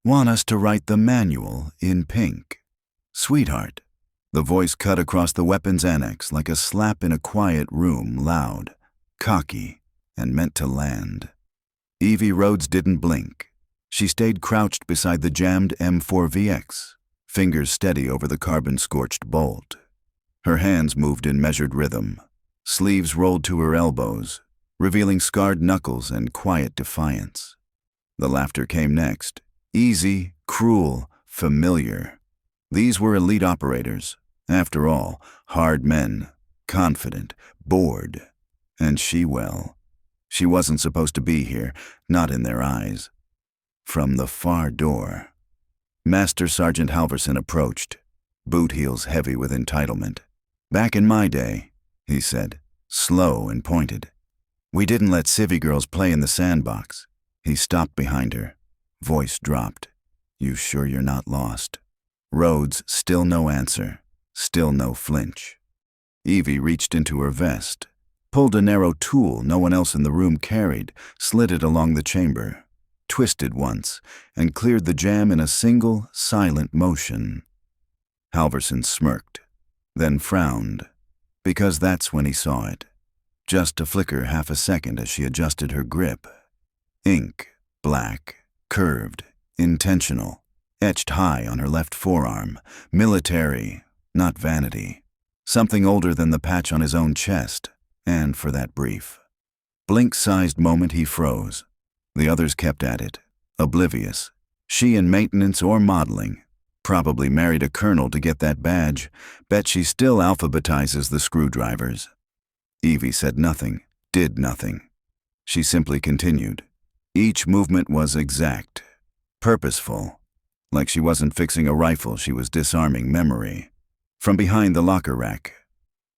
Want us to write the manual in pink. Sweetheart. The voice cut across the weapons annex like a slap in a quiet room, loud, cocky, and meant to land. Evie Rhodes didn't blink. She stayed crouched beside the jammed M4VX, fingers steady over the carbon-scorched bolt. Her hands moved in measured rhythm, sleeves rolled to her elbows, revealing scarred knuckles and quiet defiance. The laughter came next, easy, cruel, familiar. These were elite operators, after all, hard men, confident, bored. And she, well, she wasn't supposed to be here, not in their eyes. From the far door, Master Sergeant Halverson approached, boot heels heavy with entitlement. Back in my day, he said, slow and pointed. We didn't let civvy girls play in the sandbox. He stopped behind her, voice dropped. You sure you're not lost? Rhodes, still no answer, still no flinch. Evie reached into her vest, pulled a narrow tool no one else in the room carried, slid it along the chamber, twisted once, and cleared the jam in a single, silent motion. Halverson smirked, then frowned, because that's when he saw it. Just to flicker half a second as she adjusted her grip. Ink, black, curved, intentional, etched high on her left forearm, military, not vanity. Something older than the patch on his own chest, and for that brief, blink-sized moment he froze. The others kept at it, oblivious. She in maintenance or modeling. Probably married a colonel to get that badge. Bet she still alphabetizes the screwdrivers. Evie said nothing, did nothing. She simply continued. Each movement was exact, purposeful. Like she wasn't fixing a rifle, she was disarming memory. From behind the locker rack,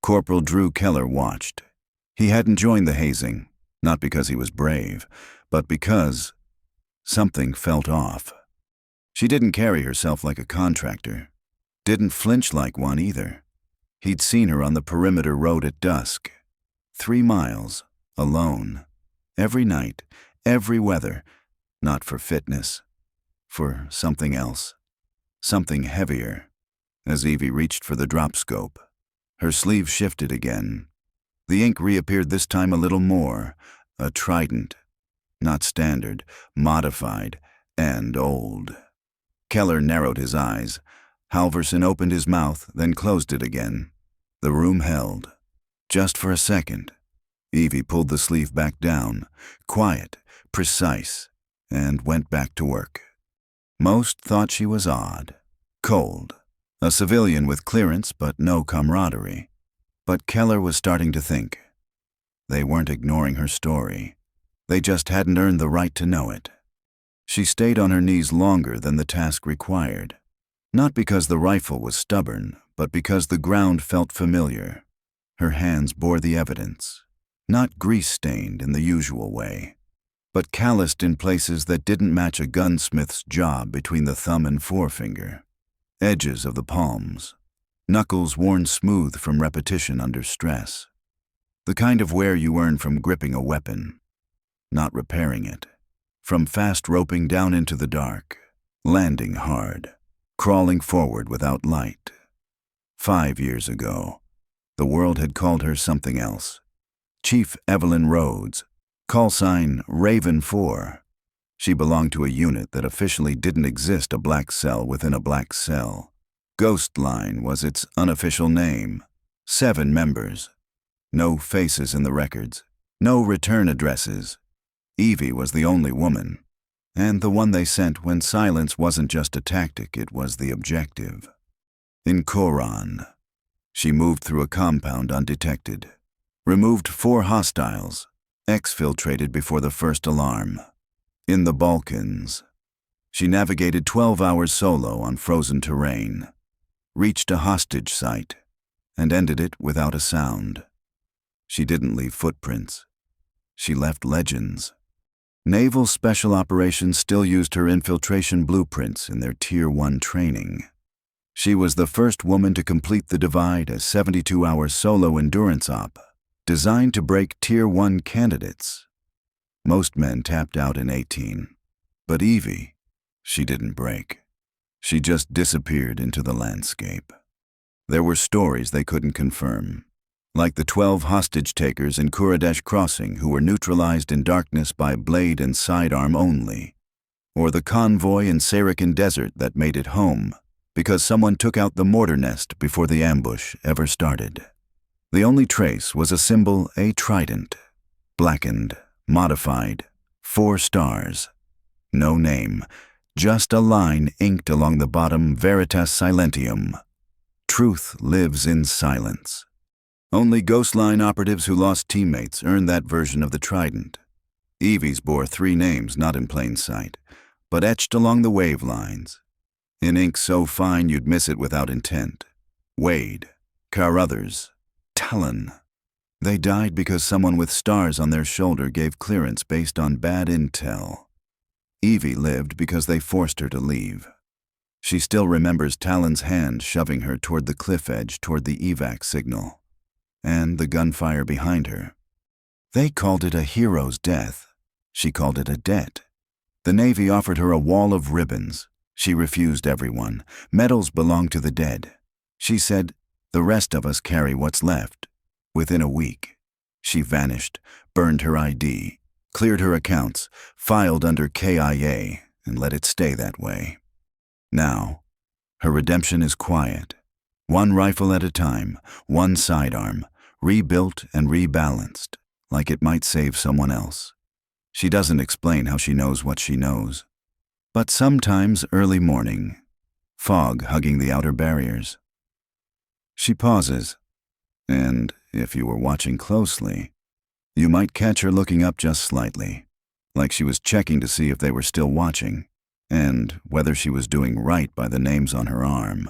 Corporal Drew Keller watched. He hadn't joined the hazing, not because he was brave, but because something felt off. She didn't carry herself like a contractor, didn't flinch like one either. He'd seen her on the perimeter road at dusk. 3 miles, alone, every night, every weather, not for fitness, for something else, something heavier. As Evie reached for the drop scope, her sleeve shifted again. The ink reappeared this time a little more, a trident, not standard, modified, and old. Keller narrowed his eyes. Halverson opened his mouth, then closed it again. The room held. Just for a second. Evie pulled the sleeve back down, quiet, precise, and went back to work. Most thought she was odd, cold, a civilian with clearance but no camaraderie. But Keller was starting to think. They weren't ignoring her story. They just hadn't earned the right to know it. She stayed on her knees longer than the task required. Not because the rifle was stubborn, but because the ground felt familiar. Her hands bore the evidence. Not grease-stained in the usual way, but calloused in places that didn't match a gunsmith's job between the thumb and forefinger. Edges of the palms. Knuckles worn smooth from repetition under stress. The kind of wear you earn from gripping a weapon, not repairing it. From fast roping down into the dark, landing hard, crawling forward without light. 5 years ago, the world had called her something else. Chief Evelyn Rhodes, call sign Raven 4. She belonged to a unit that officially didn't exist, a black cell within a black cell. Ghost Line was its unofficial name. 7 members. No faces in the records. No return addresses. Evie was the only woman, and the one they sent when silence wasn't just a tactic, it was the objective. In Koran, she moved through a compound undetected, removed 4 hostiles, exfiltrated before the first alarm. In the Balkans, she navigated 12 hours solo on frozen terrain, reached a hostage site, and ended it without a sound. She didn't leave footprints. She left legends. Naval Special Operations still used her infiltration blueprints in their Tier 1 training. She was the first woman to complete the Divide, a 72-hour solo endurance op, designed to break Tier 1 candidates. Most men tapped out in 18, but Evie, She didn't break. She just disappeared into the landscape. There were stories they couldn't confirm, like the 12 hostage-takers in Kuradesh Crossing who were neutralized in darkness by blade and sidearm only, or the convoy in Sarakan Desert that made it home because someone took out the mortar nest before the ambush ever started. The only trace was a symbol, a trident, blackened, modified, 4 stars. No name, just a line inked along the bottom, Veritas Silentium. Truth lives in silence. Only Ghost Line operatives who lost teammates earned that version of the trident. Evie's bore 3 names not in plain sight, but etched along the wave lines. In ink so fine you'd miss it without intent. Wade, Carruthers, Talon. They died because someone with stars on their shoulder gave clearance based on bad intel. Evie lived because they forced her to leave. She still remembers Talon's hand shoving her toward the cliff edge toward the evac signal, and the gunfire behind her. They called it a hero's death. She called it a debt. The Navy offered her a wall of ribbons. She refused everyone. Medals belong to the dead. She said, "The rest of us carry what's left." Within a week, she vanished, burned her ID, cleared her accounts, filed under KIA, and let it stay that way. Now, her redemption is quiet. 1 rifle at a time, 1 sidearm, rebuilt and rebalanced, like it might save someone else. She doesn't explain how she knows what she knows. But sometimes early morning, fog hugging the outer barriers. She pauses, and if you were watching closely, you might catch her looking up just slightly, like she was checking to see if they were still watching, and whether she was doing right by the names on her arm.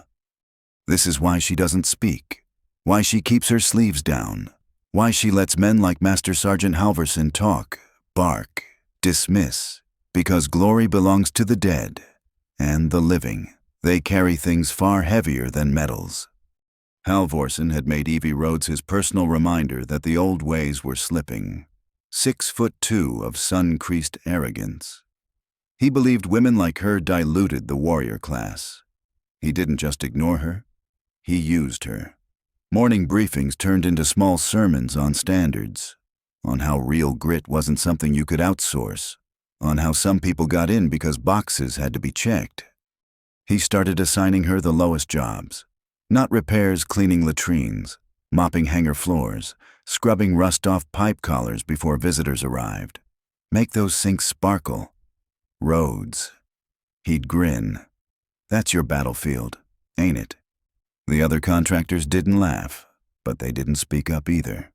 This is why she doesn't speak, why she keeps her sleeves down, why she lets men like Master Sergeant Halverson talk, bark, dismiss, because glory belongs to the dead and the living. They carry things far heavier than medals. Halvorsen had made Evie Rhodes his personal reminder that the old ways were slipping. 6'2" of sun-creased arrogance. He believed women like her diluted the warrior class. He didn't just ignore her, he used her. Morning briefings turned into small sermons on standards, on how real grit wasn't something you could outsource, on how some people got in because boxes had to be checked. He started assigning her the lowest jobs. Not repairs cleaning latrines, mopping hangar floors, scrubbing rust-off pipe collars before visitors arrived. Make those sinks sparkle. Roads. He'd grin. That's your battlefield, ain't it? The other contractors didn't laugh, but they didn't speak up either.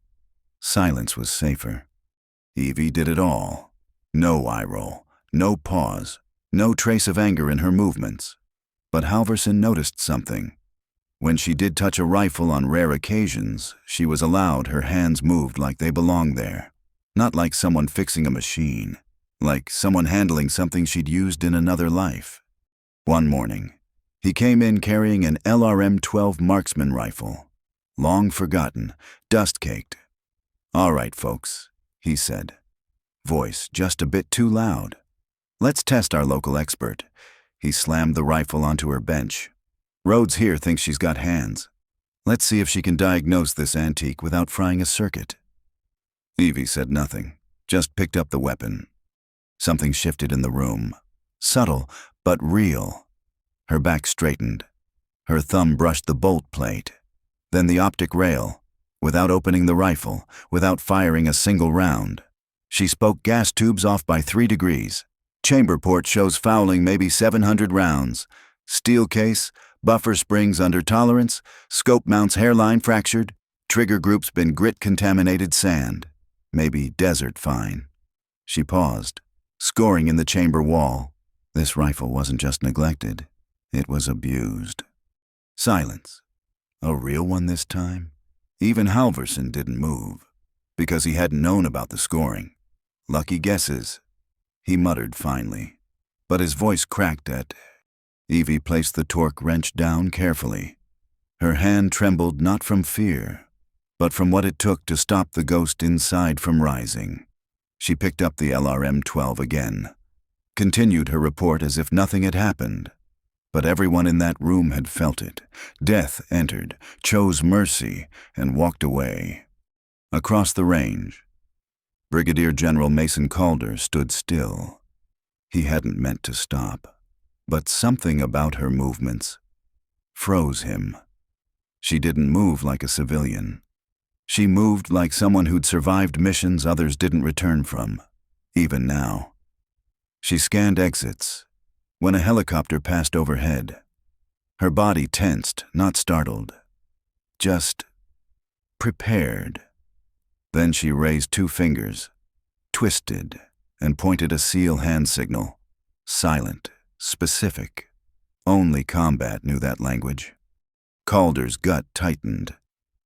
Silence was safer. Evie did it all. No eye roll, no pause, no trace of anger in her movements. But Halverson noticed something. When she did touch a rifle on rare occasions, she was allowed her hands moved like they belonged there. Not like someone fixing a machine, like someone handling something she'd used in another life. One morning, he came in carrying an LRM-12 marksman rifle. Long forgotten, dust-caked. "All right, folks," he said. Voice just a bit too loud. "Let's test our local expert." He slammed the rifle onto her bench. "Rhodes here thinks she's got hands. Let's see if she can diagnose this antique without frying a circuit." Evie said nothing, just picked up the weapon. Something shifted in the room. Subtle, but real. Her back straightened. Her thumb brushed the bolt plate, then the optic rail, without opening the rifle, without firing a single round. She spoke gas tubes off by 3 degrees. Chamber port shows fouling maybe 700 rounds. Steel case, buffer springs under tolerance, scope mounts hairline fractured, trigger group's been grit-contaminated sand. Maybe desert fine. She paused, scoring in the chamber wall. This rifle wasn't just neglected, it was abused. Silence. A real one this time? Even Halverson didn't move, because he hadn't known about the scoring. Lucky guesses, he muttered finally, but his voice cracked at... Evie placed the torque wrench down carefully. Her hand trembled not from fear, but from what it took to stop the ghost inside from rising. She picked up the LRM-12 again. continued her report as if nothing had happened. But everyone in that room had felt it. Death entered, chose mercy, and walked away. Across the range, Brigadier General Mason Calder stood still. He hadn't meant to stop, but something about her movements froze him. She didn't move like a civilian. She moved like someone who'd survived missions others didn't return from, even now. She scanned exits when a helicopter passed overhead. Her body tensed, not startled, just prepared. Then she raised 2 fingers, twisted, and pointed a SEAL hand signal. Silent, specific. Only combat knew that language. Calder's gut tightened.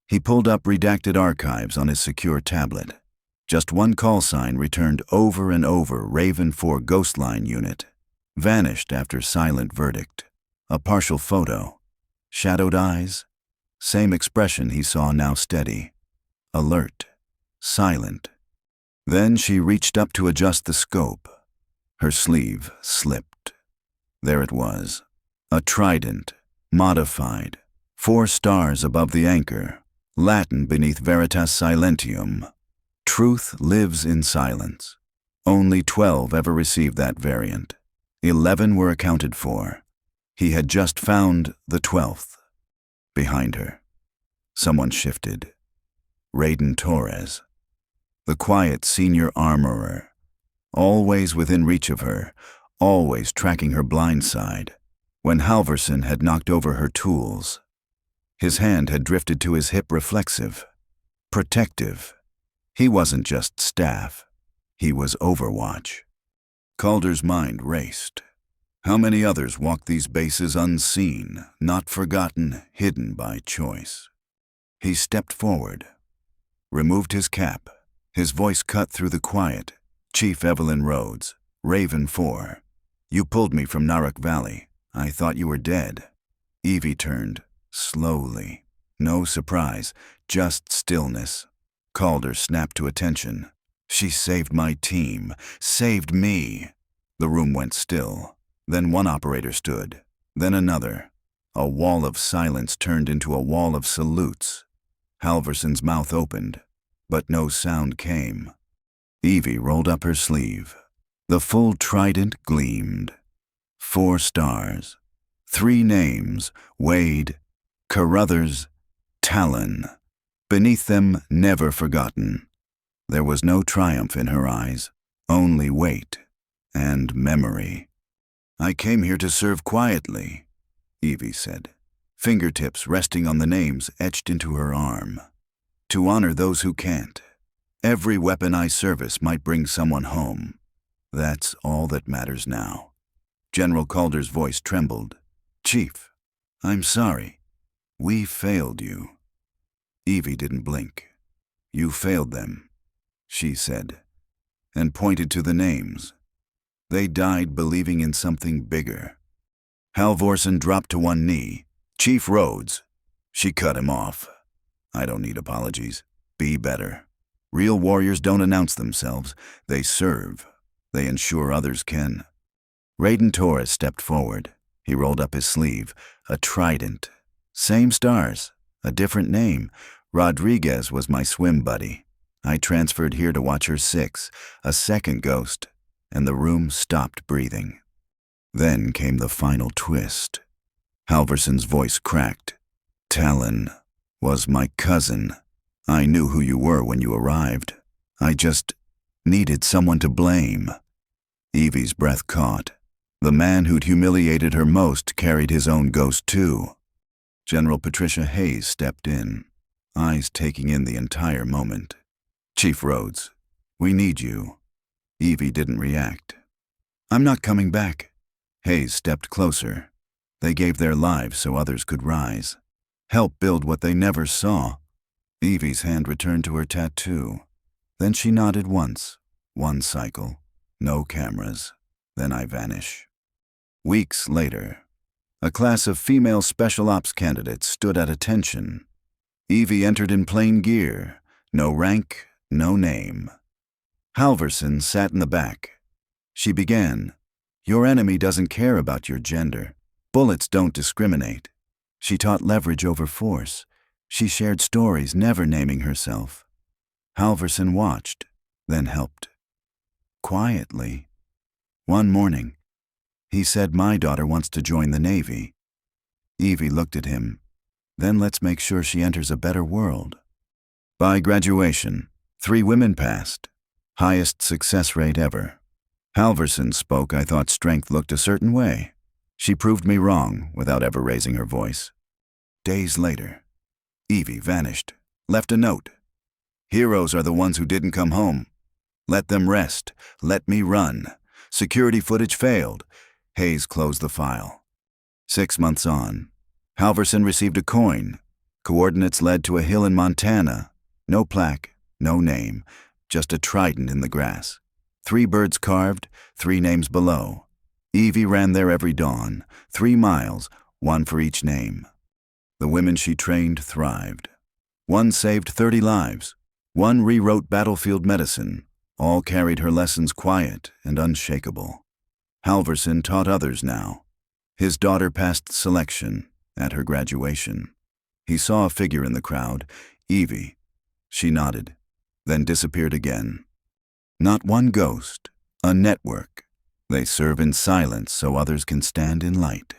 He pulled up redacted archives on his secure tablet. Just one call sign returned over and over: Raven 4 Ghost Line Unit. Vanished after silent verdict. A partial photo. Shadowed eyes. Same expression he saw, now steady. Alert. Silent. Then she reached up to adjust the scope. Her sleeve slipped. There it was. A trident. Modified. 4 stars above the anchor. Latin beneath Veritas Silentium. Truth lives in silence. Only 12 ever received that variant. 11 were accounted for. He had just found the 12th. Behind her, someone shifted. Raiden Torres. The quiet senior armorer. Always within reach of her, always tracking her blind side. When Halverson had knocked over her tools, his hand had drifted to his hip, reflexive, protective. He wasn't just staff. He was Overwatch. Calder's mind raced. How many others walked these bases unseen, not forgotten, hidden by choice? He stepped forward, removed his cap. His voice cut through the quiet. Chief Evelyn Rhodes, Raven 4. You pulled me from Naruk Valley. I thought you were dead. Evie turned, slowly. No surprise, just stillness. Calder snapped to attention. She saved my team, saved me. The room went still. Then one operator stood, then another. A wall of silence turned into a wall of salutes. Halverson's mouth opened, but no sound came. Evie rolled up her sleeve. The full trident gleamed. 4 stars. 3 names: Wade, Carruthers, Talon. Beneath them, never forgotten. There was no triumph in her eyes, only weight and memory. I came here to serve quietly, Evie said, fingertips resting on the names etched into her arm. To honor those who can't. Every weapon I service might bring someone home. That's all that matters now. General Calder's voice trembled. Chief, I'm sorry. We failed you. Evie didn't blink. You failed them, she said, and pointed to the names. They died believing in something bigger. Halvorsen dropped to one knee. Chief Rhodes. She cut him off. I don't need apologies. Be better. Real warriors don't announce themselves. They serve. They ensure others can. Raiden Torres stepped forward. He rolled up his sleeve. A trident. Same stars. A different name. Rodriguez was my swim buddy. I transferred here to watch her 6. A second ghost. And the room stopped breathing. Then came the final twist. Halverson's voice cracked. Talon was my cousin. I knew who you were when you arrived. I just needed someone to blame. Evie's breath caught. The man who'd humiliated her most carried his own ghost too. General Patricia Hayes stepped in, eyes taking in the entire moment. Chief Rhodes, we need you. Evie didn't react. I'm not coming back. Hayes stepped closer. They gave their lives so others could rise. Help build what they never saw. Evie's hand returned to her tattoo. Then she nodded once. One cycle. No cameras. Then I vanish. Weeks later, a class of female special ops candidates stood at attention. Evie entered in plain gear. No rank, no name. Halverson sat in the back. She began, Your enemy doesn't care about your gender. Bullets don't discriminate. She taught leverage over force. She shared stories, never naming herself. Halverson watched, then helped. Quietly. One morning, he said, "My daughter wants to join the Navy." Evie looked at him. "Then let's make sure she enters a better world." By graduation, 3 women passed. Highest success rate ever. Halverson spoke. I thought strength looked a certain way. She proved me wrong without ever raising her voice. Days later, Evie vanished, left a note. "Heroes are the ones who didn't come home. Let them rest. Let me run. Security footage failed." Hayes closed the file. 6 months on, Halverson received a coin. Coordinates led to a hill in Montana. No plaque, no name, just a trident in the grass. 3 birds carved, 3 names below. Evie ran there every dawn, 3 miles, 1 for each name. The women she trained thrived. 1 saved 30 lives. 1 rewrote battlefield medicine. All carried her lessons quiet and unshakable. Halverson taught others now. His daughter passed selection at her graduation. He saw a figure in the crowd, Evie. She nodded, then disappeared again. Not one ghost, a network. They serve in silence so others can stand in light.